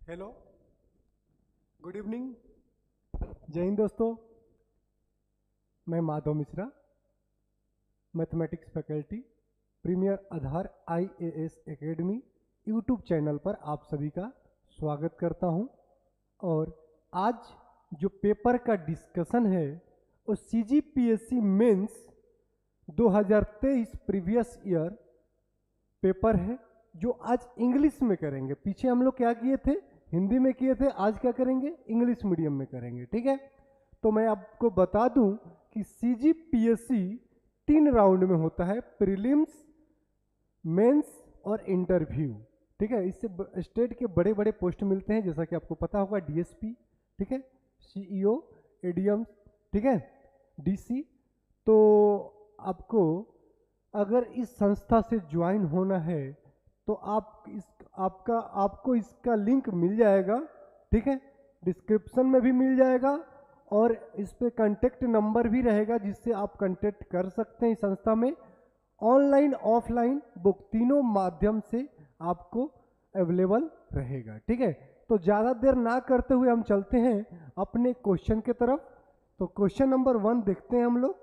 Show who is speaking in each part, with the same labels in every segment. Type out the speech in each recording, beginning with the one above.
Speaker 1: Hello, good evening. जय हिंद दोस्तों। मैं Madhav Mishra, mathematics faculty, premier Aadhaar IAS academy YouTube channel पर आप सभी का स्वागत करता हूं। और आज जो पेपर का डिस्कशन है वो CGPSC mains 2023 previous year paper है, जो आज इंग्लिश में करेंगे। पीछे हम लोग क्या किए थे, हिंदी में किए थे, आज क्या करेंगे, इंग्लिश मीडियम में करेंगे। ठीक है, तो मैं आपको बता दूं कि सीजीपीएससी 3 राउंड में होता है, प्रीलिम्स, मेंस और इंटरव्यू। ठीक है, इससे स्टेट के बड़े बड़े पोस्ट मिलते हैं, जैसा कि आपको पता होगा, डीएसपी, ठीक है, सीईओ, एडीएम, ठीक है, डीसी। तो आपको अगर इस संस्था से ज्वाइन होना है तो आपको इसका लिंक मिल जाएगा। ठीक है, डिस्क्रिप्शन में भी मिल जाएगा और इस पे कांटेक्ट नंबर भी रहेगा, जिससे आप कांटेक्ट कर सकते हैं इस संस्था में। ऑनलाइन ऑफलाइन बुक तीनों माध्यम से आपको अवेलेबल रहेगा। ठीक है, तो ज़्यादा देर ना करते हुए हम चलते हैं अपने क्वेश्चन के तरफ। तो क्वेश्चन नंबर 1 देखते हैं हम लोग।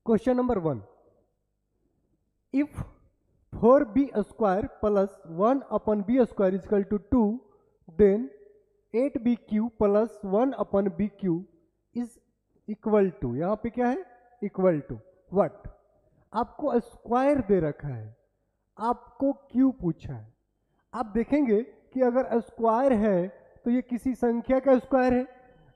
Speaker 1: Question number 1, if 4b square plus 1 upon b square is equal to 2, then 8bq plus 1 upon bq is equal to, यहां पे क्या है, इक्वल टू व्हाट। आपको स्क्वायर दे रखा है, आपको क्यू पूछा है। आप देखेंगे कि अगर स्क्वायर है तो ये किसी संख्या का स्क्वायर है,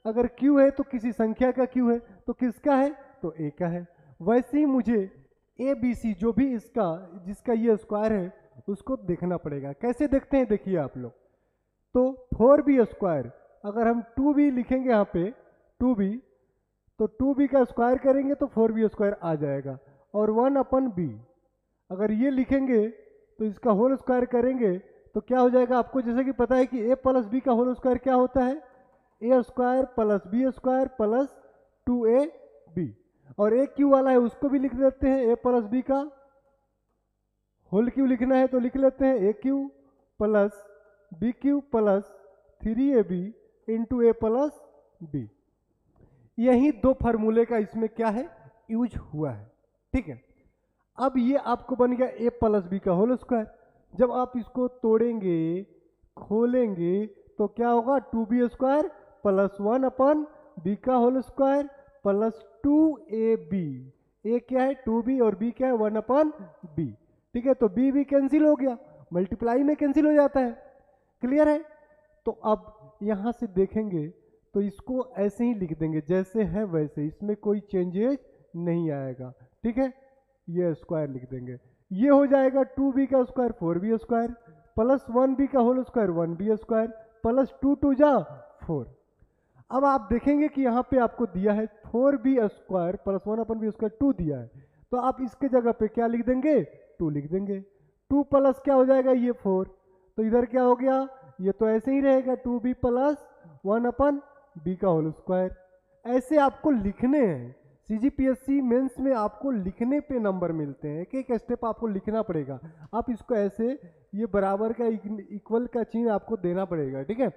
Speaker 1: अगर क्यू है तो किसी संख्या का क्यू है, तो किसका है, तो ए का है। वैसे ही मुझे ए बी सी जो भी इसका जिसका ये स्क्वायर है उसको देखना पड़ेगा। कैसे देखते हैं, देखिए आप लोग। तो 4b स्क्वायर, अगर हम 2b लिखेंगे यहाँ पे 2b, तो 2b का स्क्वायर करेंगे तो 4b स्क्वायर आ जाएगा। और 1 अपन b, अगर ये लिखेंगे तो इसका होल स्क्वायर करेंगे तो क्या हो जाएगा, आपको जैसे कि पता है कि a प्लस बी का होल स्क्वायर क्या होता है, A square plus B square plus 2ab। और ए क्यू वाला है उसको भी लिख देते हैं, ए प्लस बी का होल क्यू लिखना है तो लिख लेते हैं A cube plus B cube plus 3ab into A plus B. यही दो फार्मूले का इसमें क्या है, यूज हुआ है। ठीक है, अब ये आपको बन गया ए प्लस बी का होल स्क्वायर। जब आप इसको तोड़ेंगे, खोलेंगे, तो क्या होगा, 2b square plus 1 upon B का होल स्क्वायर प्लस 2ab। ए क्या है, 2b, और बी क्या है, 1 अपन बी। ठीक है, तो बी भी कैंसिल हो गया, मल्टीप्लाई में कैंसिल हो जाता है। क्लियर है। तो अब यहां से देखेंगे तो इसको ऐसे ही लिख देंगे जैसे है वैसे, इसमें कोई चेंजेस नहीं आएगा। ठीक है, ये स्क्वायर लिख देंगे, ये हो जाएगा 2b का square 4b square plus 1b का whole square 1b square plus 2 2 जा 4। अब आप देखेंगे कि यहाँ पे आपको दिया है 4b square plus 1 upon b square 2 दिया है, तो आप इसके जगह पे क्या लिख देंगे, 2 लिख देंगे। 2 प्लस क्या हो जाएगा, ये 4, तो इधर क्या हो गया, ये तो ऐसे ही रहेगा 2b प्लस 1 अपन बी का होल स्क्वायर। ऐसे आपको लिखने हैं, सीजीपीएससी मेंस में आपको लिखने पे नंबर मिलते हैं, एक एक स्टेप आपको लिखना पड़ेगा। आप इसको ऐसे, ये बराबर का इक्वल का चिन्ह आपको देना पड़ेगा। ठीक है,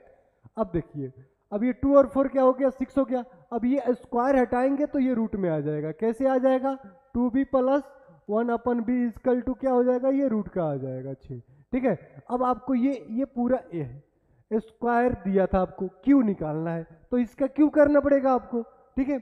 Speaker 1: अब देखिए, अब ये 2 और 4 क्या हो गया, 6 हो गया। अब ये स्क्वायर हटाएंगे तो ये रूट में आ जाएगा। कैसे आ जाएगा, 2b plus 1 upon b is equal to क्या हो जाएगा, ये रूट का आ जाएगा 6। ठीक है, अब आपको ये पूरा ए है, स्क्वायर दिया था आपको, क्यू निकालना है तो इसका क्यू करना पड़ेगा आपको। ठीक है,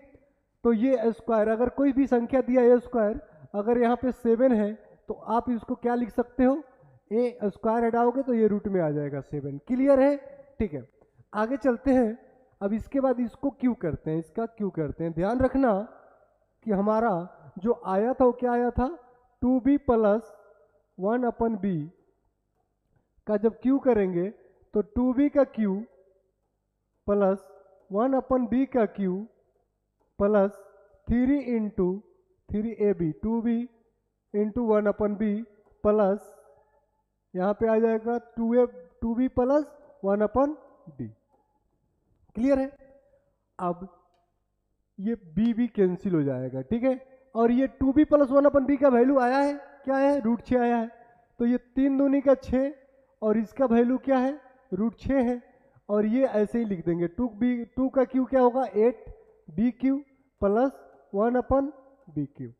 Speaker 1: तो ये स्क्वायर, अगर कोई भी संख्या दिया ए स्क्वायर, अगर यहाँ पे 7 है तो आप इसको क्या लिख सकते हो, ए स्क्वायर हटाओगे तो ये रूट में आ जाएगा 7। क्लियर है। ठीक है, आगे चलते हैं। अब इसके बाद इसको क्यू करते हैं, इसका क्यू करते हैं। ध्यान रखना कि हमारा जो आया था वो क्या आया था, 2b प्लस 1 अपन बी का जब क्यू करेंगे तो 2b का क्यू प्लस 1 अपन बी का Q plus 3 into 3ab, 2b into 1 upon B plus यहाँ पे आ जाएगा 2b plus 1 upon B. Clear है। अब ये b भी कैंसिल हो जाएगा, ठीक है। और ये 2b प्लस 1/b का वैल्यू आया है, क्या है, √6 आया है। तो ये 3 दूनी का 6 और इसका वैल्यू क्या है, √6 है। और ये ऐसे ही लिख देंगे 2 का क्यू क्या होगा, 8bq प्लस 1/bq।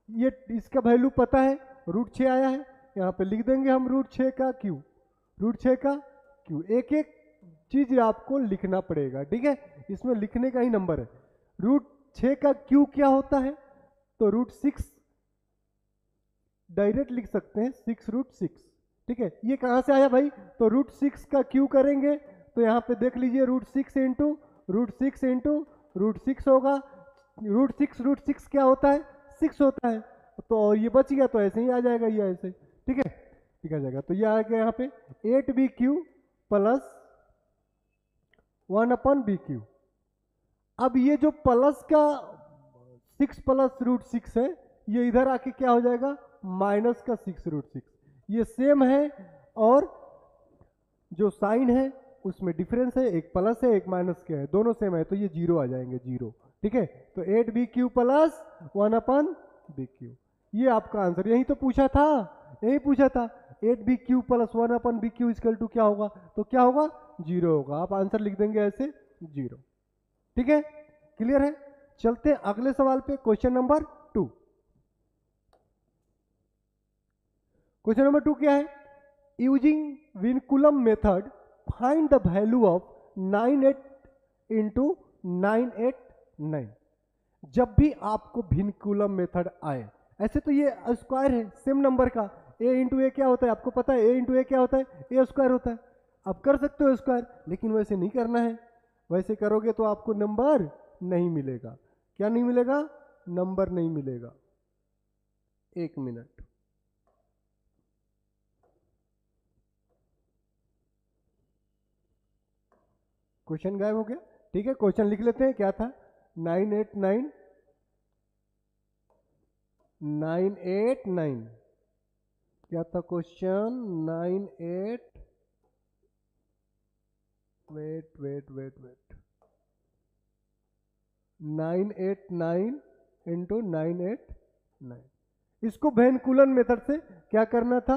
Speaker 1: ये इसका वैल्यू पता है, √6 आया है, यहाँ पे लिख देंगे हम √6 का क्यू, √6 का क्यू। एक एक चीज आपको लिखना पड़ेगा, ठीक है, इसमें लिखने का ही नंबर है। √6 का क्यू क्या होता है, तो √6 डायरेक्ट लिख सकते हैं, 6√6, ठीक है। ये कहां से आया भाई, तो √6 का क्यू करेंगे तो यहाँ पे देख लीजिए √6 इंटू √6 होगा। √6 क्या होता है, 6 होता है। तो ये बच गया तो ऐसे ही आ जाएगा, ये ऐसे, ठीक है, ठीक आ जाएगा। तो ये आ गया यहाँ पे 8bq प्लस 1/bq। अब ये जो प्लस का 6 प्लस √6 है, ये इधर आके क्या हो जाएगा, माइनस का 6√6। ये सेम है और जो साइन है उसमें डिफरेंस है, एक प्लस है एक माइनस के है, दोनों सेम है, तो ये 0 आ जाएंगे, 0, ठीक है। तो 8bq प्लस 1/bq, ये आपका आंसर। यही तो पूछा था, यही पूछा था, 8bq plus 1/bq equal to क्या होगा, तो क्या होगा, 0 होगा। आप आंसर लिख देंगे ऐसे 0, ठीक है, क्लियर है। चलते हैं अगले सवाल पे, क्वेश्चन नंबर 2। क्वेश्चन नंबर 2 क्या है, using vinculum method find the value of 98 into 989। जब भी आपको विनकुलम मेथड आए, ऐसे तो ये स्क्वायर है सेम नंबर का, a इंटू ए क्या होता है आपको पता है, a इंटू ए क्या होता है, a स्क्वायर होता है। आप कर सकते हो स्क्वायर, लेकिन वैसे नहीं करना है, वैसे करोगे तो आपको नंबर नहीं मिलेगा। क्या नहीं मिलेगा, नंबर नहीं मिलेगा। 1 मिनट, क्वेश्चन गायब हो गया, ठीक है। क्वेश्चन लिख लेते हैं, क्या था, 989 क्या था क्वेश्चन, 98, वेट 989 इंटू 989। इसको वेनकुलन मेथड से क्या करना था,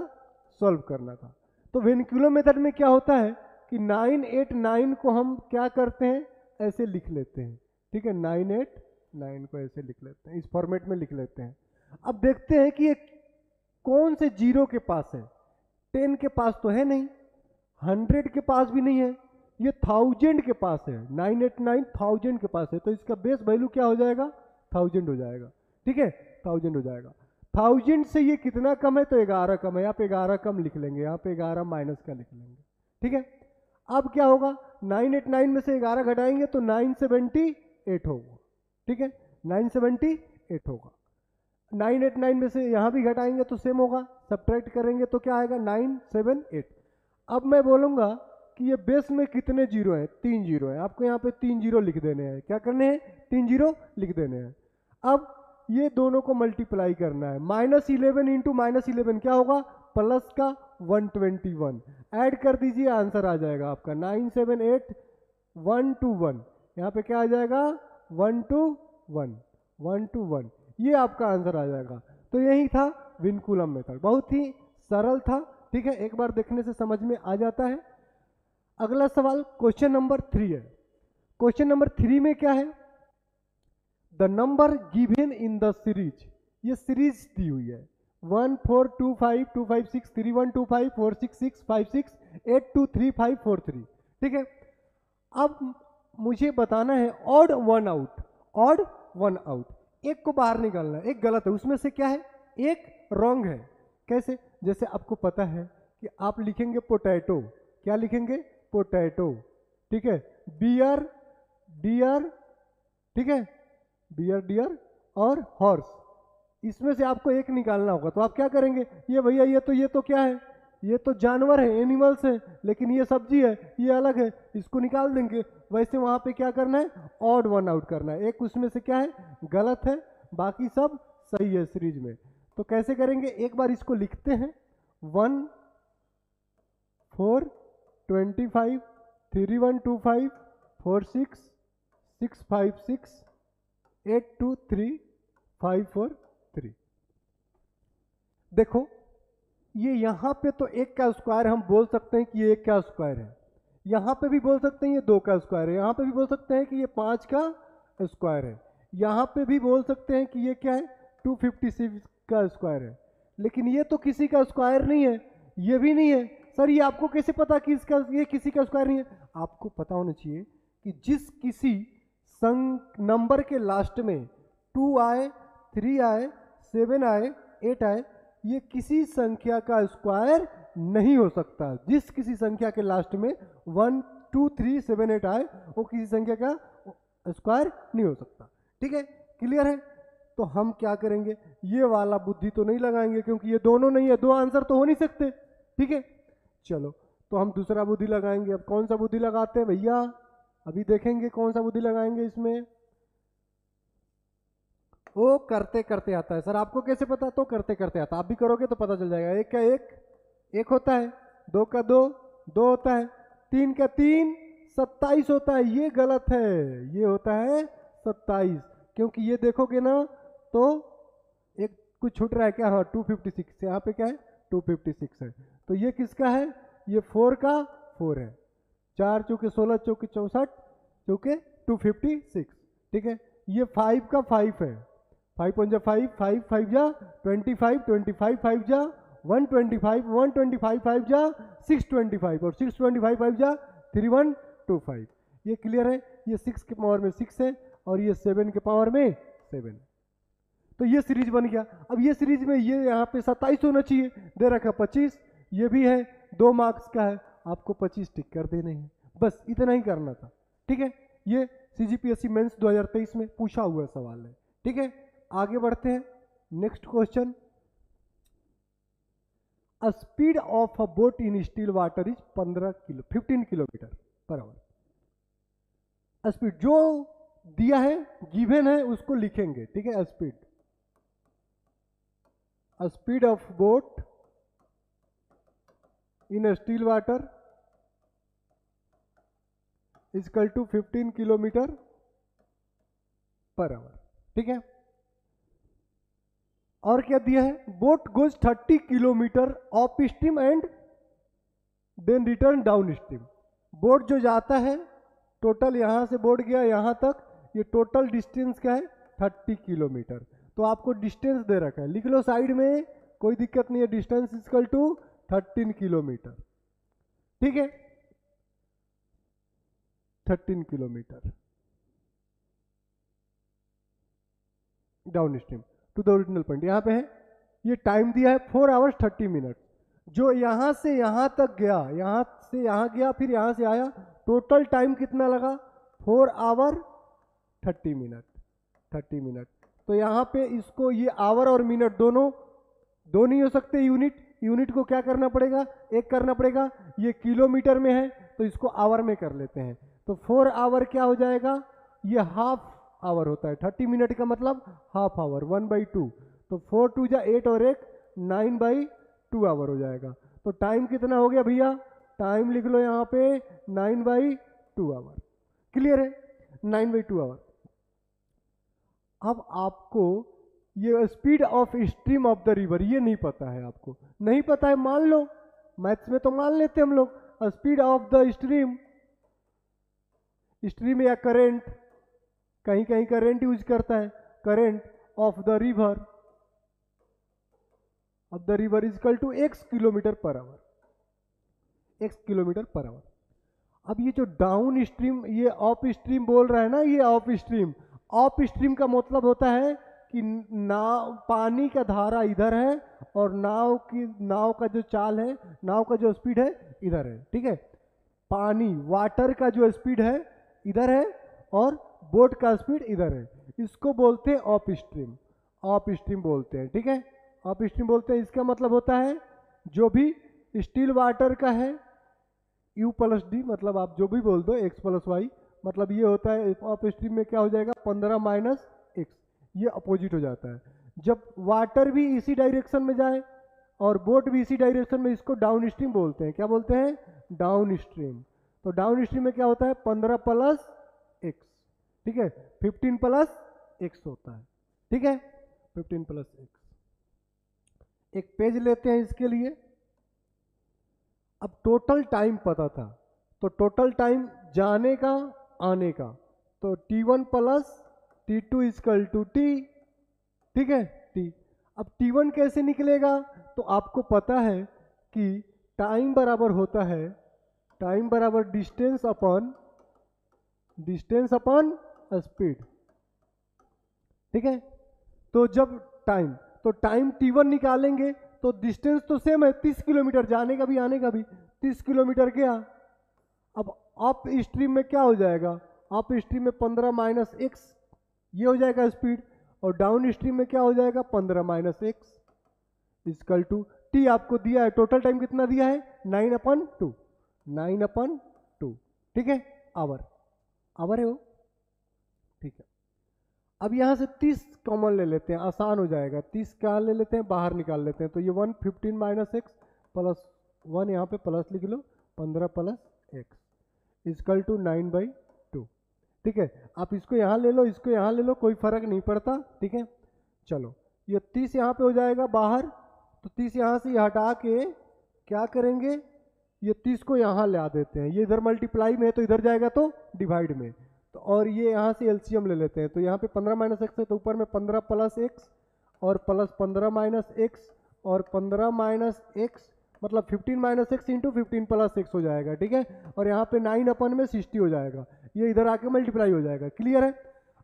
Speaker 1: सॉल्व करना था। तो वेनकुलन मेथड में क्या होता है कि 989 को हम क्या करते हैं, ऐसे लिख लेते हैं, ठीक है, 989 को ऐसे लिख लेते हैं, इस फॉर्मेट में लिख लेते हैं। अब देखते हैं कि ये कौन से जीरो के पास है, 10 के पास तो है नहीं, 100 के पास भी नहीं है, ये 1000 के पास है, 989 1000 के पास है, तो इसका बेस वैल्यू क्या हो जाएगा, 1000 हो जाएगा, ठीक है, 1000 हो जाएगा। 1000 से ये कितना कम है, तो 11 कम है, यहाँ पे 11 कम लिख लेंगे, यहाँ पे 11 माइनस का लिख लेंगे, ठीक है। अब क्या होगा, 989 में से 11 घटाएंगे तो 978 होगा, ठीक है, 978 होगा। 989 में से यहाँ भी घटाएंगे तो सेम होगा, सब्ट्रैक्ट करेंगे तो क्या आएगा, 978। अब मैं बोलूँगा कि ये बेस में कितने जीरो हैं, 3 जीरो हैं, आपको यहाँ पे 3 जीरो लिख देने हैं, क्या करने हैं, 3 जीरो लिख देने हैं। अब ये दोनों को मल्टीप्लाई करना है, -11 इंटू -11 क्या होगा, प्लस का 121, ऐड कर दीजिए, आंसर आ जाएगा आपका 978 121, यहाँ पे क्या आ जाएगा, 121, ये आपका आंसर आ जाएगा। तो यही था विनकुलम मेथड, बहुत ही सरल था, ठीक है, एक बार देखने से समझ में आ जाता है। अगला सवाल क्वेश्चन नंबर 3 है। क्वेश्चन नंबर 3 में क्या है, the number given in the series, ये सीरीज दी हुई है 1 4 2 5 2 5 6 3 1 2 5 4 6 6 5 6 8 2 3 5 4 3, ठीक है। अब मुझे बताना है odd one out, odd one out, एक को बाहर निकालना है, एक गलत है, उसमें से क्या है, एक रॉन्ग है। कैसे, जैसे आपको पता है कि आप लिखेंगे पोटैटो, क्या लिखेंगे, पोटैटो, ठीक है, बियर डियर, ठीक है, बियर डियर और हॉर्स, इसमें से आपको एक निकालना होगा। तो आप क्या करेंगे, ये भैया ये तो क्या है, ये तो जानवर है, एनिमल्स है, लेकिन ये सब्जी है, ये अलग है, इसको निकाल देंगे। वैसे वहां पे क्या करना है, ऑड वन आउट करना है, एक उसमें से क्या है, गलत है, बाकी सब सही है सीरीज में। तो कैसे करेंगे, एक बार इसको लिखते हैं, 1 4 25 3 1 2 5 4 6 6 5 6 8 2 3 5 4 3। देखो ये यहाँ पे तो एक का स्क्वायर हम बोल सकते हैं कि ये एक का स्क्वायर है, यहाँ पे भी बोल सकते हैं ये 2 का स्क्वायर है, यहाँ पे भी बोल सकते हैं कि ये 5 का स्क्वायर है, यहाँ पे भी बोल सकते हैं कि ये क्या है 256 का स्क्वायर है। लेकिन ये तो किसी का स्क्वायर नहीं है, ये भी नहीं है। सर ये आपको कैसे पता कि इसका ये किसी का स्क्वायर नहीं है? आपको पता होना चाहिए कि जिस किसी नंबर के लास्ट में 2 आए, 3 आए, 7 आए, 8 आए, ये किसी संख्या का स्क्वायर नहीं हो सकता। जिस किसी संख्या के लास्ट में 1 2 3 7 8 आए वो किसी संख्या का स्क्वायर नहीं हो सकता। ठीक है, क्लियर है? तो हम क्या करेंगे, ये वाला बुद्धि तो नहीं लगाएंगे क्योंकि ये दोनों नहीं है, 2 आंसर तो हो नहीं सकते। ठीक है, चलो तो हम दूसरा बुद्धि लगाएंगे। अब कौन सा बुद्धि लगाते हैं भैया? अभी देखेंगे कौन सा बुद्धि लगाएंगे इसमें। वो करते करते आता है। सर आपको कैसे पता? तो करते करते आता, आप भी करोगे तो पता चल जाएगा। एक का एक होता है, 2 का 2 होता है, 3 का 3 27 होता है। ये गलत है, ये होता है 27, क्योंकि ये देखोगे ना तो एक कुछ छूट रहा है क्या? हाँ 256, यहाँ पे क्या है 256 है। तो ये किसका है? ये 4 का 4 है। 4 चौके 16, चौके 64, चौके 256। ठीक है, ये 5 का 5 है। 5 पंजा 5, 5 5 जा 25, 25 5 जा 125, 125 5 जा 625 और 625 5 जा 3125। ये क्लियर है? ये 6 के पावर में 6 है और ये 7 के पावर में 7 है। तो ये सीरीज बन गया। अब ये सीरीज में ये यहाँ पे 27 होना चाहिए, दे रखा 25, ये भी है 2 मार्क्स का है, आपको 25 टिक कर देने हैं, बस इतना ही करना था। ठीक है, ये CGPSC मेंस 2023 में पूछा हुआ सवाल है। ठीक है, आगे बढ़ते हैं। Next question, speed of a boat in still water is 15 kilometre per hour. Speed जो दिया है, गिवन है, उसको लिखेंगे। ठीक है, speed of boat in still water is equal to 15 kilometre per hour. ठीक है, और क्या दिया है? Boat goes 30 kilometre upstream and then return downstream. Boat जो जाता है, टोटल यहां से बोट गया यहां तक, ये टोटल डिस्टेंस क्या है? 30 किलोमीटर। तो आपको डिस्टेंस दे रखा है, लिख लो साइड में, कोई दिक्कत नहीं है। Distance equal to 13 kilometre. ठीक है, 13 kilometre downstream to the original point. यहाँ पे है, ये टाइम दिया है 4 आवर्स 30 मिनट। जो यहाँ से यहाँ तक गया, यहाँ से यहाँ गया, फिर यहाँ से आया, टोटल टाइम कितना लगा? 4 आवर 30 मिनट। 30 मिनट। तो यहाँ पे इसको ये आवर और मिनट दोनों दो नहीं हो सकते। यूनिट को क्या करना पड़ेगा? एक करना पड़ेगा। ये किलोमीटर में है तो इसको आवर में कर लेते हैं। तो 4 आवर क्या हो जाएगा? ये हाफ आवर होता है। 30 मिनट का मतलब हाफ आवर, 1/2। तो 4 2 जा 8 और 1 9/2 आवर हो जाएगा। तो टाइम कितना हो गया भैया? टाइम लिख लो यहाँ पे 9/2 आवर। क्लियर है? 9/2 आवर। अब आपको ये speed of stream of the river ये नहीं पता है, आपको नहीं पता है, मान लो मैथ्स में तो मान लेते हम लोग। स्पीड ऑफ द स्ट्रीम या करेंट, कहीं कहीं करेंट यूज करता है। Current of the river is equal to x kilometre per hour. x kilometre per hour. अब ये जो डाउन स्ट्रीम, ये ऑफ स्ट्रीम बोल रहा है ना, ये ऑफ स्ट्रीम। ऑफ स्ट्रीम का मतलब होता है कि नाव, पानी का धारा इधर है और नाव का जो चाल है, नाव का जो स्पीड है इधर है। ठीक है, पानी वाटर का जो स्पीड है इधर है और बोट का स्पीड इधर है। इसको बोलते हैं ऑफ स्ट्रीम। ऑफ स्ट्रीम बोलते हैं। ठीक है, ऑफ स्ट्रीम बोलते हैं। इसका मतलब होता है जो भी स्टिल वाटर का है U + D, मतलब आप जो भी बोल दो x + y, मतलब ये होता है ऑफ स्ट्रीम में क्या हो जाएगा? 15 - x। ये अपोजिट हो जाता है। जब वाटर भी इसी डायरेक्शन में जाए और बोट भी इसी डायरेक्शन में, इसको डाउन स्ट्रीम बोलते हैं। क्या बोलते हैं? Down stream. तो डाउन स्ट्रीम में क्या होता है? 15 + x। ठीक है, 15 + एक्स होता है, ठीक है, 15 प्लस एक्स। एक पेज लेते हैं इसके लिए। अब टोटल टाइम पता था, तो टोटल टाइम जाने का आने का, तो T1 plus T2 equal to T, ठीक है, T। अब T1 कैसे निकलेगा, तो आपको पता है कि टाइम बराबर होता है, टाइम बराबर डिस्टेंस अपॉन स्पीड, ठीक है। तो जब टाइम T1 निकालेंगे तो डिस्टेंस तो सेम है, 30 किलोमीटर, जाने का भी आने का भी 30 किलोमीटर गया। अब अप स्ट्रीम में क्या हो जाएगा, अप स्ट्रीम में 15 माइनस एक्स, ये हो जाएगा स्पीड, और डाउन स्ट्रीम में क्या हो जाएगा 15 minus x equal to t. आपको दिया है टोटल टाइम कितना दिया है 9/2, 9/2, ठीक है, आवर है वो, ठीक है। अब यहाँ से 30 कॉमन ले लेते हैं, आसान हो जाएगा, 30 क्या ले लेते हैं बाहर निकाल लेते हैं, तो ये 115 माइनस एक्स प्लस 1 यहाँ पे प्लस लिख लो, 15 प्लस एक्स इक्वल टू 9/2, ठीक है। आप इसको यहाँ ले लो, इसको यहाँ ले लो, कोई फर्क नहीं पड़ता, ठीक है। चलो ये 30 यहाँ पे हो जाएगा बाहर, तो 30 यहाँ से हटा के क्या करेंगे, ये 30 को यहाँ ले आ देते हैं, ये इधर मल्टीप्लाई में है तो इधर जाएगा तो डिवाइड में, तो और ये यहाँ से एलसीएम ले लेते हैं, तो यहाँ पे 15 माइनस एक्स है तो ऊपर में 15 प्लस एक्स और प्लस 15 माइनस एक्स और 15 माइनस एक्स, मतलब 15 minus x into 15 plus x हो जाएगा, ठीक है। और यहाँ पे 9/60 हो जाएगा, ये इधर आके मल्टीप्लाई हो जाएगा, क्लियर है।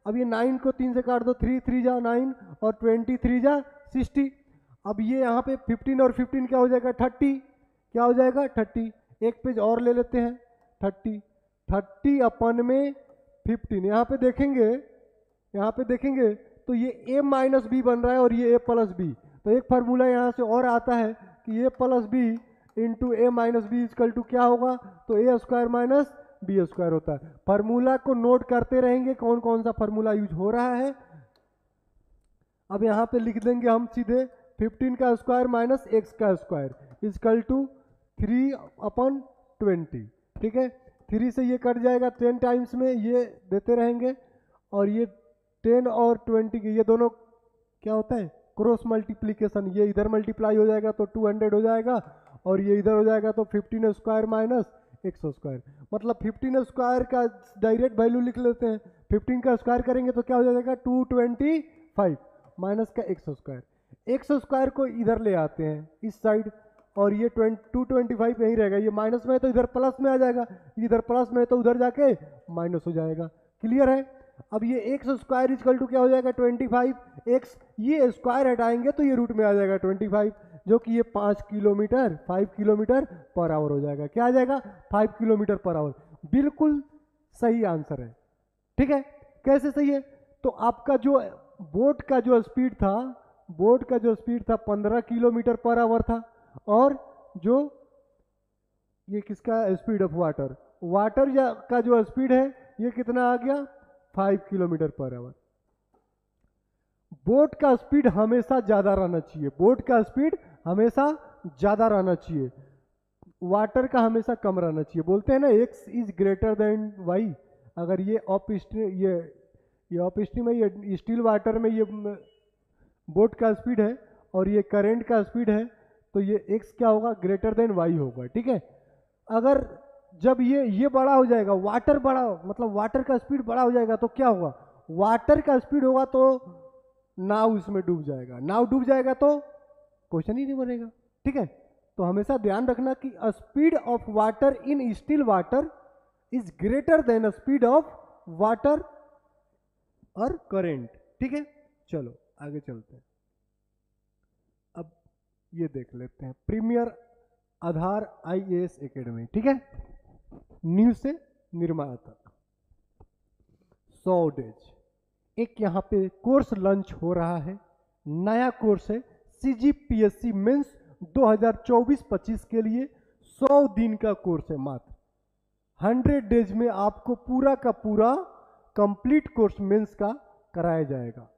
Speaker 1: अब ये 9 को 3 से काट दो, 3 3 जा 9 और 20 3 जा 60। अब ये यहाँ पे 15 और 15 क्या हो जाएगा 30, क्या हो जाएगा 30। एक पेज और ले लेते हैं, 30 अपन में 15, यहाँ पे देखेंगे तो ये a माइनस बी बन रहा है और ये a प्लस बी, तो एक फार्मूला यहाँ से और आता है कि a plus b into a minus b equal to क्या होगा, तो a square minus b square होता है। फार्मूला को नोट करते रहेंगे कौन कौन सा फार्मूला यूज हो रहा है। अब यहाँ पे लिख देंगे हम सीधे 15 का स्क्वायर माइनस एक्स का स्क्वायर इक्वल टू 3/20, ठीक है। 3 से ये कट जाएगा 10 टाइम्स में, ये देते रहेंगे, और ये 10 और 20 के ये दोनों क्या होता है क्रॉस मल्टीप्लीकेशन, ये इधर मल्टीप्लाई हो जाएगा तो 200 हो जाएगा, और ये इधर हो जाएगा तो 15 स्क्वायर माइनस एक्स स्क्वायर, मतलब 15 स्क्वायर का डायरेक्ट वैल्यू लिख लेते हैं, 15 का स्क्वायर करेंगे तो क्या हो जाएगा 225 माइनस का एक्स स्क्वायर। एक्स स्क्वायर को इधर ले आते हैं इस साइड, और ये 225 यहीं रहेगा, ये माइनस में है तो इधर प्लस में आ जाएगा, इधर प्लस में है तो उधर जाके माइनस हो जाएगा, क्लियर है। अब ये एक्स स्क्वायर इक्वल टू क्या हो जाएगा 25 एक्स, ये स्क्वायर हटाएंगे तो ये रूट में आ जाएगा 25, जो कि ये 5 किलोमीटर पर आवर हो जाएगा, क्या आ जाएगा 5 किलोमीटर पर आवर, बिल्कुल सही आंसर है, ठीक है। कैसे सही है, तो आपका जो बोट का जो स्पीड था 15 किलोमीटर पर आवर था, और जो ये किसका स्पीड ऑफ वाटर का जो स्पीड है ये कितना आ गया 5 किलोमीटर पर आवर। बोट का स्पीड हमेशा ज्यादा रहना चाहिए, वाटर का हमेशा कम रहना चाहिए। बोलते हैं ना x is greater than y, अगर ये ऑफ स्ट्रीम में ये स्टिल वाटर में ये बोट का स्पीड है और ये करंट का स्पीड है, तो ये x क्या होगा ग्रेटर देन y होगा, ठीक है। अगर जब ये बड़ा हो जाएगा, वाटर का स्पीड बड़ा हो जाएगा तो क्या होगा, वाटर का स्पीड होगा तो नाव इसमें डूब जाएगा, तो क्वेश्चन ही नहीं बनेगा, ठीक है। तो हमेशा ध्यान रखना कि speed of water in still water is greater than speed of water और करंट, ठीक है। चलो आगे चलते हैं। अब ये देख लेते हैं प्रीमियर आधार IAS एकेडमी, ठीक है, न्यू से निर्माण तक 100 डेज एक यहाँ पे कोर्स लॉन्च हो रहा है, नया कोर्स है CGPSC मेंस 2024-25 के लिए 100 दिन का कोर्स है, मात्र 100 डेज में आपको पूरा का पूरा कंप्लीट कोर्स मेंस का कराया जाएगा।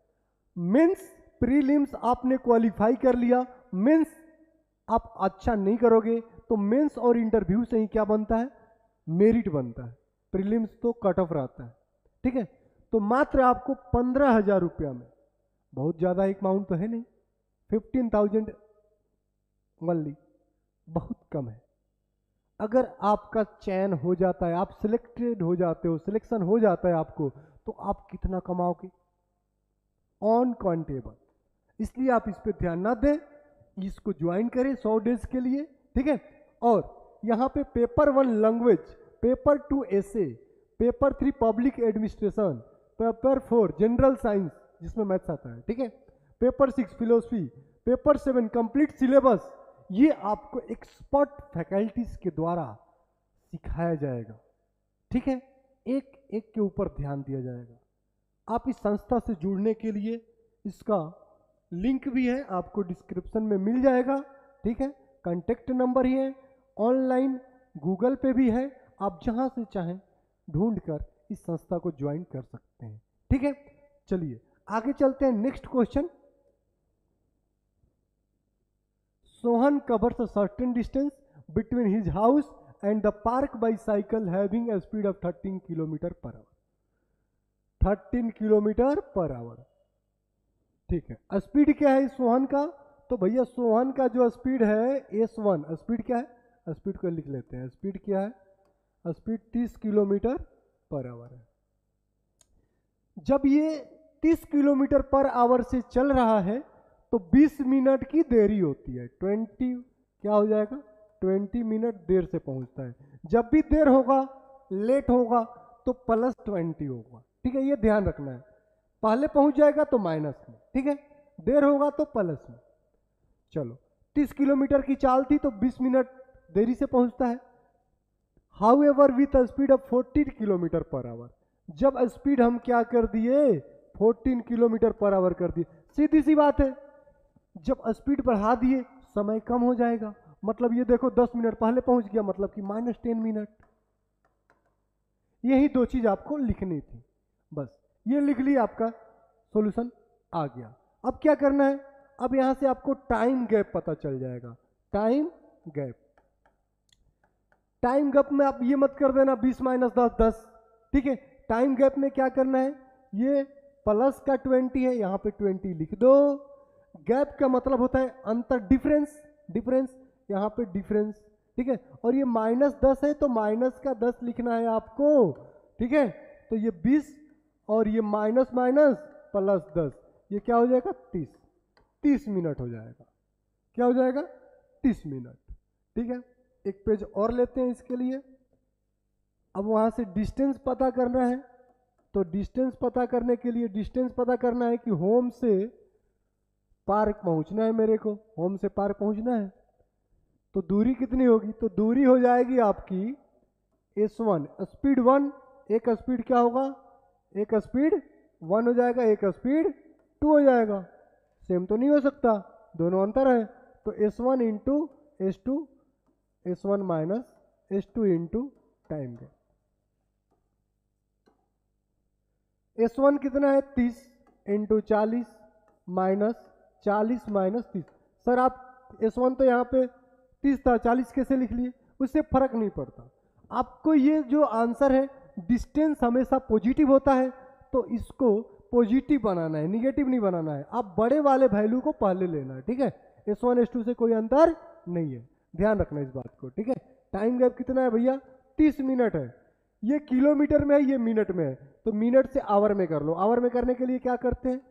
Speaker 1: मेंस प्रीलिम्स आपने क्वालिफाई कर लिया, मेंस आप अच्छा नहीं करोगे तो मेंस और इंटरव्यू से ही क्या बनता है, मेरिट बनता है, प्रीलिम्स तो कट ऑफ रहता है, ठीक है। तो मात्र आपको 15,000 रुपया में, बहुत ज़्यादा एक अमाउंट तो है नहीं, 15,000 ओनली, बहुत कम है। अगर आपका चयन हो जाता है, आप सिलेक्टेड हो जाते हो, सिलेक्शन हो जाता है आपको, तो आप कितना कमाओगे? On countable. इसलिए आप इस पे ध्यान ना दें, इसको ज्वाइन करें 100 डेज के लिए, ठीक है। और यहाँ पे paper 1 language, paper 2 essay, paper 3 public administration, paper 4 general science जिसमें मैथ्स आता है, ठीक है, paper 6 philosophy, paper 7 complete syllabus, ये आपको एक्सपर्ट फैकल्टीज के द्वारा सिखाया जाएगा, ठीक है। एक एक के ऊपर ध्यान दिया जाएगा। आप इस संस्था से जुड़ने के लिए इसका लिंक भी है, आपको डिस्क्रिप्शन में मिल जाएगा, ठीक है। कांटेक्ट नंबर ही है, ऑनलाइन गूगल पे भी है, आप जहां से चाहें ढूंढकर इस संस्था को ज्वाइन कर सकते हैं, ठीक है। चलिए आगे चलते हैं। Next question, Sohan covers a certain distance between his house and the park by cycle having a speed of 13 kilometre per our. 13 kilometre per hour, ठीक है। स्पीड क्या है सोहन का? तो भैया सोहन का जो स्पीड है S1, स्पीड क्या है? स्पीड को लिख लेते हैं। स्पीड क्या है? स्पीड 30 किलोमीटर पर आवर है। जब ये 30 किलोमीटर पर आवर से चल रहा है तो 20 मिनट की देरी होती है। 20 क्या हो जाएगा? 20 मिनट देर से पहुंचता है। जब भी देर होगा, लेट होगा तो +20 होगा, ठीक है। ये ध्यान रखना है, पहले पहुंच जाएगा तो माइनस में, ठीक है, देर होगा तो प्लस में। चलो 30 किलोमीटर की चाल थी तो 20 मिनट देरी से पहुंचता है। How ever with speed of 14 kilometre per our, जब स्पीड हम क्या कर दिए? 14 किलोमीटर पर आवर कर दिए। सीधी सी बात है, जब स्पीड बढ़ा दिए समय कम हो जाएगा, मतलब ये देखो 10 मिनट पहले पहुंच गया, मतलब कि -10 मिनट। यही दो चीज आपको लिखनी थी, बस ये लिख लिया, आपका सॉल्यूशन आ गया। अब क्या करना है? अब यहां से आपको टाइम गैप पता चल जाएगा। टाइम गैप, टाइम गैप में आप ये मत कर देना 20 - 10 10, ठीक है। टाइम गैप में क्या करना है? ये प्लस का 20 है, यहां पे 20 लिख दो। गैप का मतलब होता है अंतर, डिफरेंस, डिफरेंस, यहां पे डिफरेंस, ठीक है। और ये -10 है तो माइनस का 10 लिखना है आपको, ठीक है। तो ये 20 और ये माइनस माइनस +10, ये क्या हो जाएगा? 30। 30 मिनट हो जाएगा। क्या हो जाएगा? 30 मिनट, ठीक है। एक पेज और लेते हैं इसके लिए। अब वहां से डिस्टेंस पता करना है, तो डिस्टेंस पता करने के लिए डिस्टेंस पता करना है कि होम से पार्क पहुंचना है मेरे को, होम से पार्क पहुंचना है, तो दूरी कितनी होगी? तो दूरी हो जाएगी आपकी S1, स्पीड 1, एक स्पीड क्या होगा? एक स्पीड 1 हो जाएगा, एक स्पीड 2 हो जाएगा। सेम तो नहीं हो सकता, दोनों अंतर है। तो S1 into S2, S1 minus S2 into time gap. S1 कितना है? 30 इंटू 40 माइनस 40 माइनस 30। सर आप S1 तो यहाँ पे 30 था, 40 कैसे लिख लिए? उससे फर्क नहीं पड़ता। आपको ये जो आंसर है, डिस्टेंस हमेशा पॉजिटिव होता है, तो इसको पॉजिटिव बनाना है, निगेटिव नहीं बनाना है। आप बड़े वाले वैल्यू को पहले लेना है, ठीक है। S1 S2 से कोई अंतर नहीं है, ध्यान रखना इस बात को, ठीक है। टाइम गैप कितना है भैया? 30 मिनट है। ये किलोमीटर में है, ये मिनट में है, तो मिनट से आवर में कर लो। आवर में करने के लिए क्या करते हैं?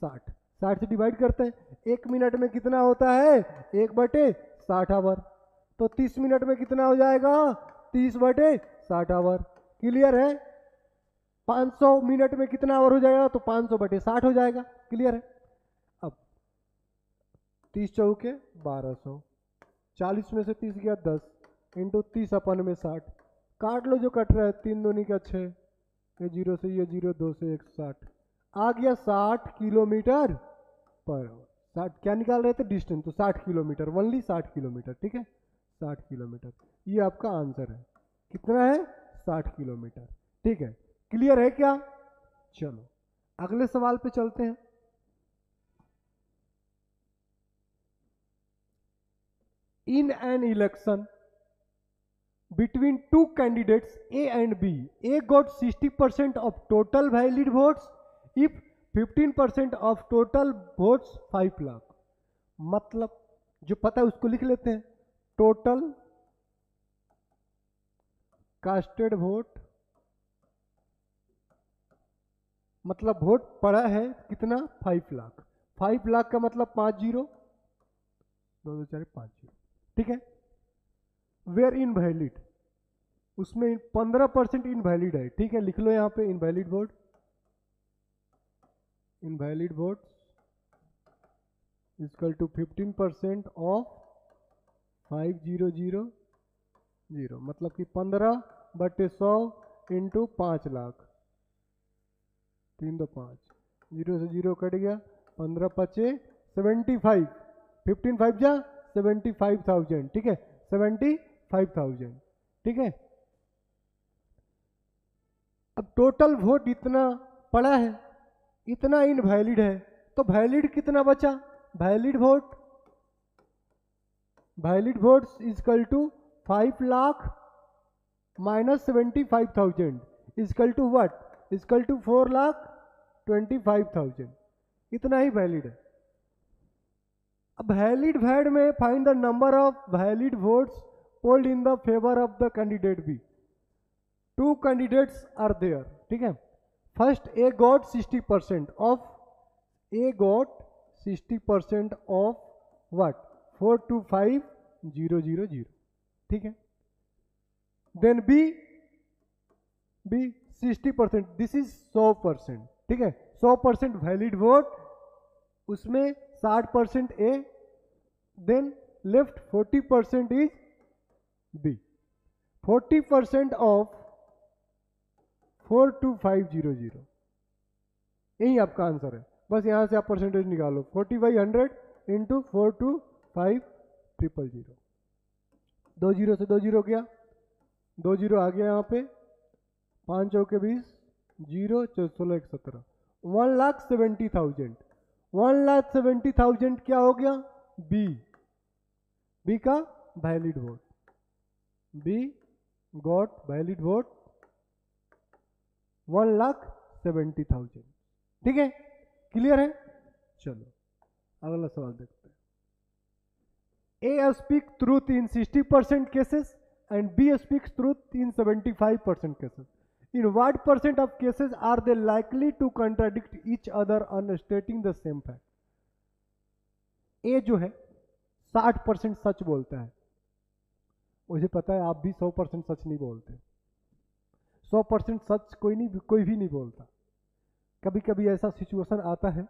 Speaker 1: 60, 60 से डिवाइड करते हैं। एक मिनट में कितना होता है? 1/60 आवर। तो 30 मिनट में कितना हो जाएगा? 30/60 आवर। क्लियर है? 500 मिनट में कितना आवर हो जाएगा? तो 500/60 हो जाएगा। क्लियर है? अब 30 चौके 1200, 40 में से 30 गया 10 इंटू 30 अपन में 60, काट लो जो कट रहा है, 3 दूनी का 6, ये 0 से ये 0, 2 से 1, 60 आ गया। 60 किलोमीटर पर आवर। 60 क्या निकाल रहे थे? डिस्टेंस, तो 60 किलोमीटर, ओनली 60 किलोमीटर, ठीक है। 60 किलोमीटर ये आपका आंसर है। कितना है? 60 किलोमीटर, ठीक है। क्लियर है क्या? चलो अगले सवाल पे चलते हैं। In an election between two candidates A and B. A got 60% of total valid votes if 15% of total votes 5 lakh. मतलब जो पता है उसको लिख लेते हैं. टोटल कास्टेड वोट, मतलब वोट पड़ा है कितना 5 लाख. 5 लाख का मतलब 5 जीरो, 2 2 4 5 जीरो. ठीक है. वेयर इनवैलिड, उसमें 15% इनवैलिड है. ठीक है, लिख लो यहां पे invalid vote. Invalid vote equal to 15% of 5000, मतलब कि 15/100 इंटू 5 लाख. 3 2 5, 0 से 0 कट गया. 15 पचे 75, 15 5 जा 75,000. ठीक है, 75,000. ठीक है. अब टोटल वोट इतना पड़ा है, इतना इनवैलिड है, तो वैलिड कितना बचा? वैलिड वोट्स इक्वल टू 5 लाख minus 75,000 equal to what? Equal to 4,25,000. इतना ही वैलिड है. अब वैलिड वैड में find the number of valid votes polled in the favour of the candidate b. 2 candidates are there. ठीक है. First a got 60% of what? 425,000. ठीक है. Then b 60%, this is 100%. ठीक है, 100% वैलिड वोट, उसमें 60% a, then left 40% is b. 40% of 425,000, यही आपका answer है. बस यहां से आप परसेंटेज निकालो. 40/100 इंटू 425,000. 2 जीरो से 2 जीरो गया, 2 जीरो आ गया यहाँ पे. 5 चौके 20, 0 16 1 17, 1,70,000. 1,70,000 क्या हो गया? बी का valid vote. B got valid vote 1,70,000. ठीक है, क्लियर है? चलो अगला सवाल देखते हैं. A speak truth in 60% cases and B speaks truth in 75% cases. In what percent of cases are they likely to contradict each other on stating the same fact? A जो है 60% सच बोलता है. मुझे पता है आप भी 100% सच नहीं बोलते. 100% सच कोई भी नहीं बोलता. कभी कभी ऐसा सिचुएशन आता है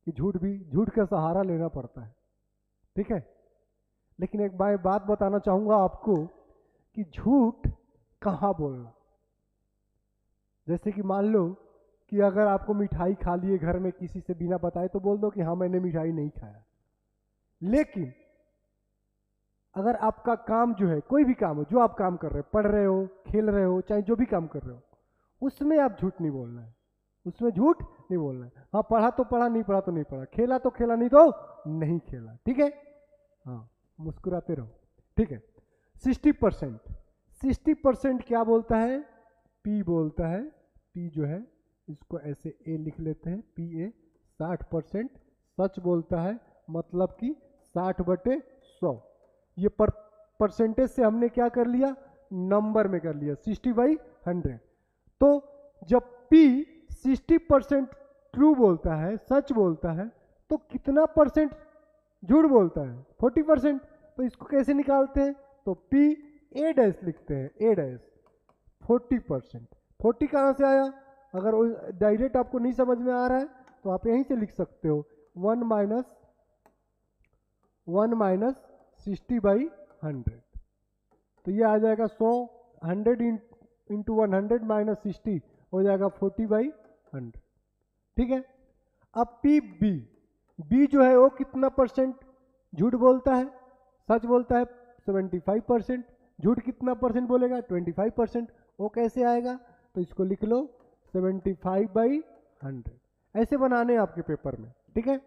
Speaker 1: कि झूठ का सहारा लेना पड़ता है. ठीक है. लेकिन एक बात बताना चाहूंगा आपको कि झूठ कहाँ बोलना. जैसे कि मान लो कि अगर आपको मिठाई खा लिए घर में किसी से बिना बताए, तो बोल दो कि हाँ मैंने मिठाई नहीं खाया. लेकिन अगर आपका काम जो है, कोई भी काम हो जो आप काम कर रहे हो, पढ़ रहे हो, खेल रहे हो, चाहे जो भी काम कर रहे हो, उसमें आप झूठ नहीं बोलना है. उसमें झूठ नहीं बोलना है. हाँ पढ़ा तो पढ़ा, नहीं पढ़ा तो नहीं पढ़ा, खेला तो खेला, नहीं तो नहीं खेला. ठीक है. हाँ मुस्कुराते रहो. ठीक है. 60% क्या बोलता है? पी बोलता है. पी जो है इसको ऐसे ए लिख लेते हैं. पी ए 60% सच बोलता है, मतलब कि 60/100. ये परसेंटेज से हमने क्या कर लिया? नंबर में कर लिया 60/100. तो जब पी 60% ट्रू बोलता है, सच बोलता है, तो कितना परसेंट झूठ बोलता है? 40%. तो इसको कैसे निकालते हैं? तो पी ए डैश लिखते हैं. ए डैश 40%. 40 कहाँ से आया? अगर डायरेक्ट आपको नहीं समझ में आ रहा है तो आप यहीं से लिख सकते हो 1 माइनस 60/100. तो ये आ जाएगा 100. 100 इंटू 100 माइनस 60 हो जाएगा 40/100. ठीक है. अब पी बी जो है वो कितना परसेंट झूठ बोलता है? सच बोलता है 75%. झूठ कितना परसेंट बोलेगा? 25%. वो कैसे आएगा? तो इसको लिख लो 75/100. ऐसे बनाने आपके पेपर में. ठीक है.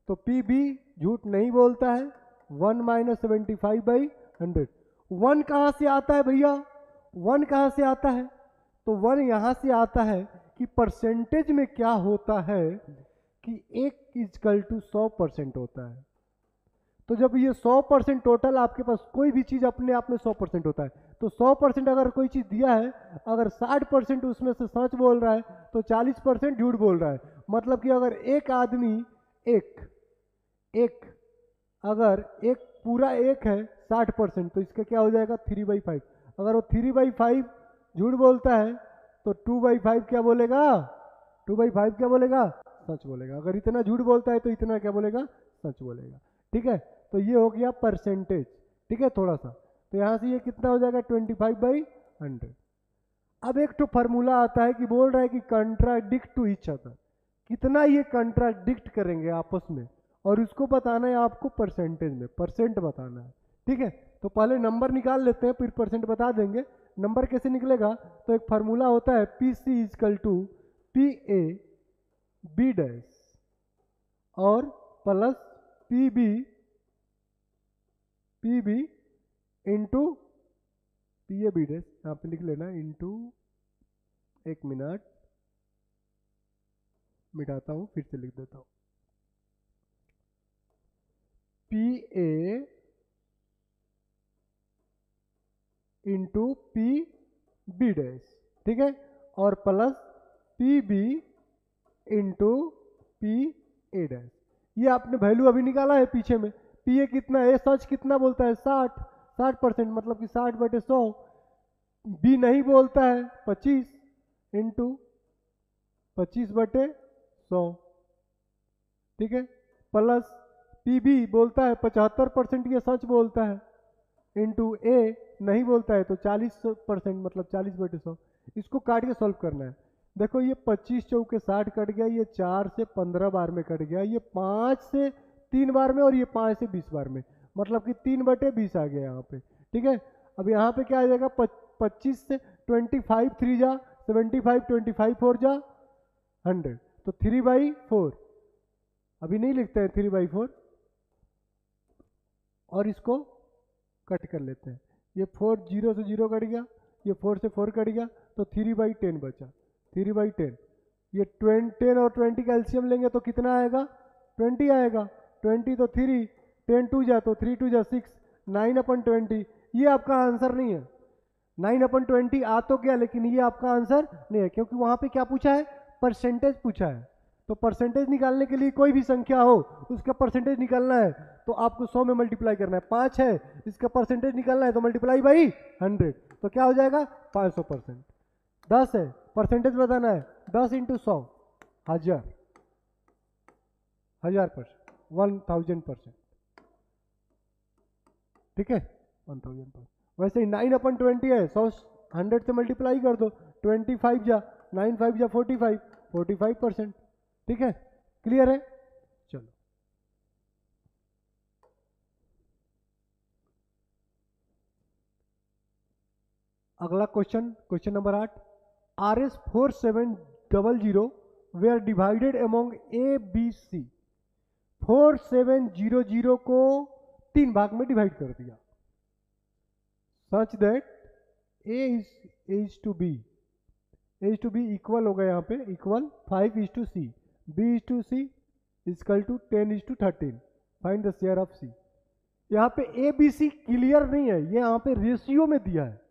Speaker 1: तो पी बी झूठ नहीं बोलता है. 1 माइनस 75/100. 1 कहाँ से आता है भैया? 1 कहाँ से आता है? तो 1 यहाँ से आता है कि परसेंटेज में क्या होता है कि 1 = 100% होता है। तो जब ये 100% टोटल आपके पास कोई भी चीज़ अपने आप में 100% होता है, तो 100% अगर कोई चीज़ दिया है, अगर 60% उसमें से सच बोल रहा है तो 40% झूठ बोल रहा है। मतलब कि अगर एक आदमी अगर एक पूरा एक है 60%, तो इसका क्या हो जाएगा 3/5। अगर वो 3/5 झूठ बोलता है तो 2/5 क्या बोलेगा? 2/5 क्या बोलेगा? सच बोलेगा। अगर इतना झूठ बोलता है तो इतना क्या बोलेगा? सच बोलेगा। ठीक है, तो ये हो गया परसेंटेज। ठीक है, थोड़ा सा तो यहाँ से ये कितना हो जाएगा 25/100। अब एक तो फार्मूला आता है कि बोल रहा है कि कंट्राडिक्ट टू ईच अदर, कितना ये कंट्राडिक्ट करेंगे आपस में, और उसको बताना है आपको परसेंटेज में, परसेंट बताना है। ठीक है, तो पहले नंबर निकाल लेते हैं फिर परसेंट बता देंगे। नंबर कैसे निकलेगा? तो एक फार्मूला होता है PC = PA B' और plus PB into PA B', यहाँ पे लिख लेना इंटू, एक मिनट मिटाता हूँ फिर से लिख देता हूँ, PA इंटू PB', ठीक है, और प्लस PB इंटू PA'। ये आपने वैल्यू अभी निकाला है पीछे में। PA कितना है? सच कितना बोलता है? 60%, मतलब कि 60/100। B नहीं बोलता है 25 इंटू 25/100। ठीक है, प्लस PB बोलता है 75%, ये सच बोलता है, इंटू A नहीं बोलता है तो 40%, मतलब 40/100। इसको काट के सॉल्व करना है। देखो ये 25 चौके 60 कट गया, ये 4 से 15 बार में कट गया, ये 5 से 3 बार में, और ये 5 से 20 बार में, मतलब कि 3/20 आ गया यहाँ पे। ठीक है, अब यहाँ पे क्या आ जाएगा? 25 से 25 3 जा 75, 25 4 जा 100, तो 3/4। अभी नहीं लिखते हैं 3/4, और इसको कट कर लेते हैं। ये 4 0 से 0 कट गया, ये 4 से 4 कट गया, तो 3/10 बचा। 3/10, ये 10 और 20 का एलसीएम लेंगे तो कितना आएगा? 20 आएगा। 20 तो 3, 10 2 जा तो 3 2 जा 6, 9/20। ये आपका आंसर नहीं है। 9/20 आ तो गया, लेकिन ये आपका आंसर नहीं है, क्योंकि वहां पे क्या पूछा है? परसेंटेज पूछा है। तो परसेंटेज निकालने के लिए कोई भी संख्या हो उसका परसेंटेज निकालना है तो आपको 100 में मल्टीप्लाई करना है। 5 है, इसका परसेंटेज निकालना है तो मल्टीप्लाई बाई 100, तो क्या हो जाएगा? 500%। 10 है, परसेंटेज बताना है, 10 इंटू 100, 1000%, 1000%। ठीक है, 1000%। वैसे ही 9/20 है, 100 100 से मल्टीप्लाई कर दो, 25 जा 9 5 जा 45, 45%। ठीक है, क्लियर है? चलो अगला question, question number 8। RS4700 were divided among ABC। 4700 को 3 भाग में डिवाइड कर दिया, such that A is to B equal होगा यहाँ पे, equal 5:C, B/C = 10:13। Find the share of C। यहाँ पे ABC क्लियर नहीं है, ये यहाँ पे रेशियो में दिया है।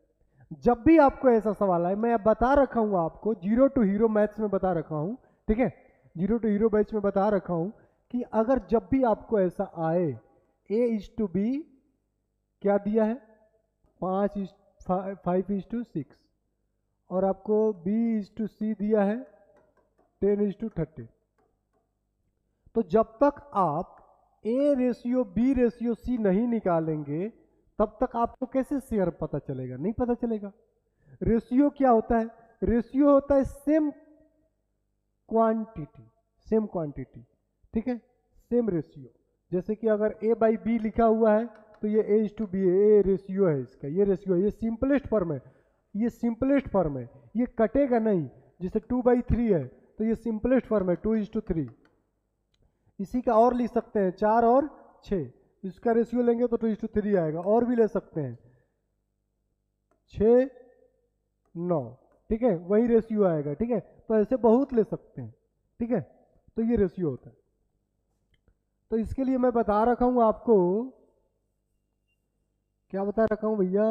Speaker 1: जब भी आपको ऐसा सवाल आए, मैं बता रखा हूँ आपको, 0 to हीरो मैथ्स में बता रखा हूँ, ठीक है, 0 to हीरो बैच में बता रखा हूँ कि अगर जब भी आपको ऐसा आए, A/B क्या दिया है? 5:6, और आपको B/C दिया है 10:13। तो जब तक आप A/B/C नहीं निकालेंगे तब तक आपको कैसे शेयर पता चलेगा? नहीं पता चलेगा। रेशियो क्या होता है? रेशियो होता है सेम क्वांटिटी, ठीक है, सेम रेशियो। जैसे कि अगर A/B लिखा हुआ है तो ये A/B है, ये रेशियो है इसका, ये रेशियो है, ये सिंपलेस्ट फॉर्म है, ये सिंपलेस्ट फॉर्म है, ये कटेगा नहीं। जैसे 2/3 है तो ये सिंपलेस्ट फॉर्म है 2:3। इसी का और लिख सकते हैं 4 और 6, इसका रेशियो लेंगे तो 2:3 आएगा, और भी ले सकते हैं। 6 9, ठीक है, वही रेशियो आएगा। ठीक है, तो ऐसे बहुत ले सकते हैं। ठीक है, तो ये रेशियो होता है। तो इसके लिए मैं बता रखा हूं आपको, क्या बता रखा हूं भैया,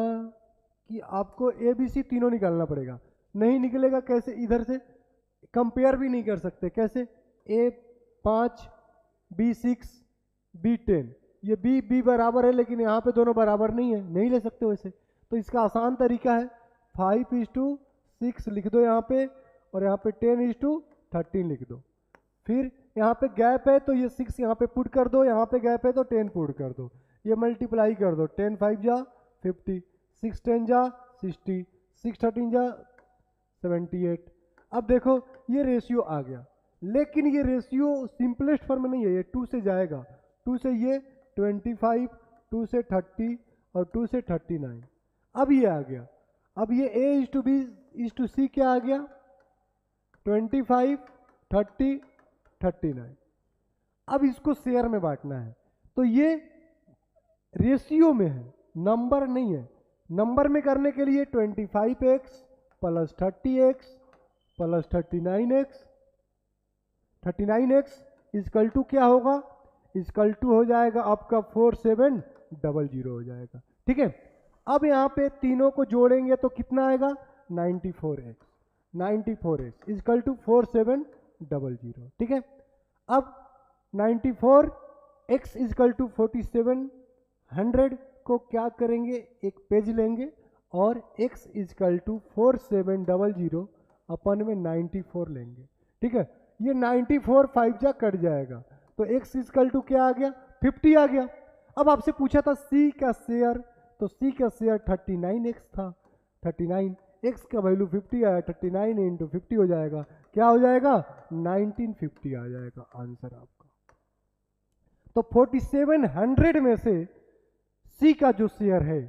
Speaker 1: कि आपको ABC तीनों निकालना पड़ेगा। नहीं निकलेगा कैसे, इधर से कंपेयर भी नहीं कर सकते। कैसे, A5 B6 B10, ये B बराबर है, लेकिन यहाँ पे दोनों बराबर नहीं है, नहीं ले सकते वैसे। तो इसका आसान तरीका है 5:6 लिख दो यहाँ पे, और यहाँ पे 10:13 लिख दो। फिर यहाँ पे गैप है तो ये 6 यहाँ पे पुट कर दो, यहाँ पे गैप है तो 10 पुट कर दो, ये मल्टीप्लाई कर दो। 10 5 जा 50, 6 10 जा 60, 6 13 जा 78। अब देखो ये रेशियो आ गया, लेकिन ये रेशियो सिंपलेस्ट फॉर्म में नहीं है, ये 2 से जाएगा। 2 से ये 25, 2 से 30 और 2 से 39। अब ये आ गया, अब ये A:B:C क्या आ गया, 25 30 39। अब इसको शेयर में बांटना है, तो ये रेशियो में है, नंबर नहीं है। नंबर में करने के लिए 25x plus 30x plus 39x, 39x is equal to क्या होगा, इजकल टू हो जाएगा आपका 4700 हो जाएगा। ठीक है, अब यहाँ पे तीनों को जोड़ेंगे तो कितना आएगा, 94x, 94x इजकल टू 4700। ठीक है, अब 94x इजकल टू 4700 को क्या करेंगे, एक पेज लेंगे और x इजकल टू 4700 अपन में 94 लेंगे। ठीक है, ये 94 5 जा कट जाएगा, तो x इजकल टू क्या आ गया, 50 आ गया। अब आपसे पूछा था C का शेयर, तो C का शेयर 39x था, 39, x का वैल्यू 50 आया, 39 इंटू 50 हो जाएगा, क्या हो जाएगा, 1950 आ जाएगा आंसर आपका। तो 4700 में से C का जो शेयर है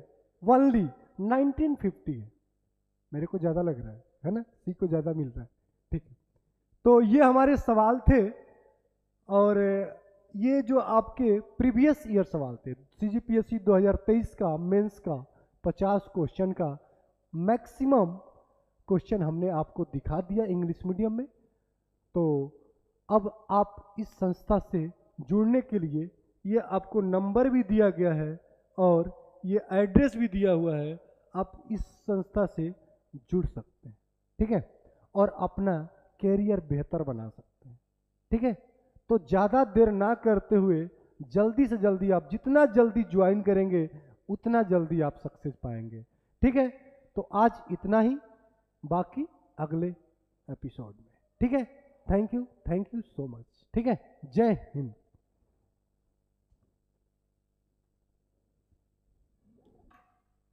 Speaker 1: ओनली 1950 है। मेरे को ज़्यादा लग रहा है ना, C को ज़्यादा मिल रहा है। ठीक है, तो ये हमारे सवाल थे, और ये जो आपके प्रीवियस ईयर सवाल थे, CGPSC 2023 का मेंस का 50 क्वेश्चन का मैक्सिमम क्वेश्चन हमने आपको दिखा दिया इंग्लिश मीडियम में। तो अब आप इस संस्था से जुड़ने के लिए ये आपको नंबर भी दिया गया है और ये एड्रेस भी दिया हुआ है, आप इस संस्था से जुड़ सकते हैं। ठीक है, और अपना कैरियर बेहतर बना सकते हैं। ठीक है, तो ज़्यादा देर ना करते हुए जल्दी से जल्दी, आप जितना जल्दी ज्वाइन करेंगे उतना जल्दी आप सक्सेस पाएंगे। ठीक है, तो आज इतना ही, बाकी अगले एपिसोड में। ठीक है, थैंक यू सो मच। ठीक है, जय हिंद।